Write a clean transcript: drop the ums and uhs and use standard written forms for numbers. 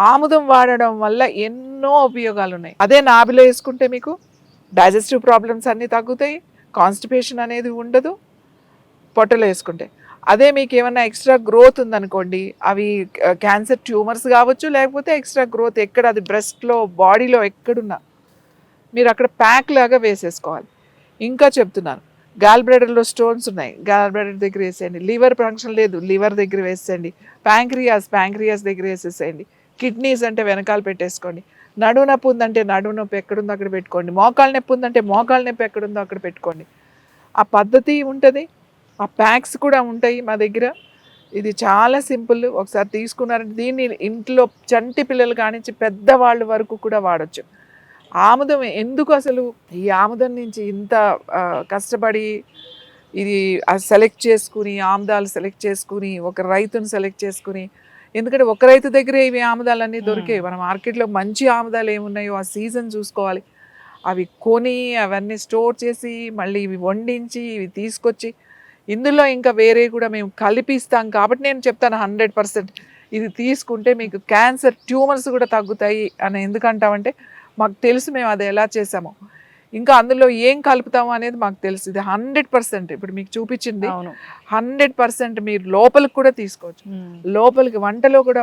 ఆముదం వాడడం వల్ల ఎన్నో ఉపయోగాలు ఉన్నాయి. అదే నాభిలో వేసుకుంటే మీకు డైజెస్టివ్ ప్రాబ్లమ్స్ అన్నీ తగ్గుతాయి, కాన్స్టిపేషన్ అనేది ఉండదు పొట్టలో వేసుకుంటే. అదే మీకు ఏమన్నా ఎక్స్ట్రా గ్రోత్ ఉందనుకోండి, అవి క్యాన్సర్ ట్యూమర్స్ కావచ్చు, లేకపోతే ఎక్స్ట్రా గ్రోత్ ఎక్కడ అది బ్రెస్ట్లో బాడీలో ఎక్కడున్నా మీరు అక్కడ ప్యాక్ లాగా వేసేసుకోవాలి. ఇంకా చెప్తున్నాను, గాల్ బ్లాడర్లో స్టోన్స్ ఉన్నాయి, గాల్ బ్లాడర్ దగ్గర వేసేయండి. లివర్ ఫంక్షన్ లేదు, లివర్ దగ్గర వేసేయండి. ప్యాంక్రియాస్ దగ్గర వేసేసేయండి. కిడ్నీస్ అంటే వెనకాల పెట్టేసుకోండి. నడుము నొప్పి ఉందంటే నడుము నొప్పి ఎక్కడుందో అక్కడ పెట్టుకోండి. మోకాళ్ళ నొప్పి ఉందంటే మోకాళ్ళ నొప్పి ఎక్కడుందో అక్కడ పెట్టుకోండి. ఆ పద్ధతి ఉంటుంది, ఆ ప్యాక్స్ కూడా ఉంటాయి మా దగ్గర. ఇది చాలా సింపుల్. ఒకసారి తీసుకున్నారంటే దీన్ని ఇంట్లో చంటి పిల్లలు కానించి పెద్దవాళ్ళ వరకు కూడా వాడచ్చు. ఆముదం ఎందుకు అసలు ఈ ఆముదం నుంచి ఇంత కష్టపడి ఇది సెలెక్ట్ చేసుకుని, ఆముదాలు సెలెక్ట్ చేసుకుని, ఒక రైతుని సెలెక్ట్ చేసుకుని, ఎందుకంటే ఒక రైతు దగ్గరే ఇవి ఆముదాలన్నీ దొరికాయి. మన మార్కెట్లో మంచి ఆముదాలు ఏమున్నాయో ఆ సీజన్ చూసుకోవాలి. అవి కొని అవన్నీ స్టోర్ చేసి మళ్ళీ ఇవి వండించి ఇవి తీసుకొచ్చి ఇందులో ఇంకా వేరే కూడా మేము కలిపిస్తాం. కాబట్టి నేను చెప్తాను 100% ఇది తీసుకుంటే మీకు క్యాన్సర్ ట్యూమర్స్ కూడా తగ్గుతాయి అని. ఎందుకంటామంటే మాకు తెలుసు, మేము అది ఎలా చేసామో. ఇంకా అందులో ఏం కలుపుతాము అనేది మాకు తెలుసు. ఇది 100% ఇప్పుడు మీకు చూపించింది 100% మీరు లోపలికి కూడా తీసుకోవచ్చు. లోపలికి వంటలో కూడా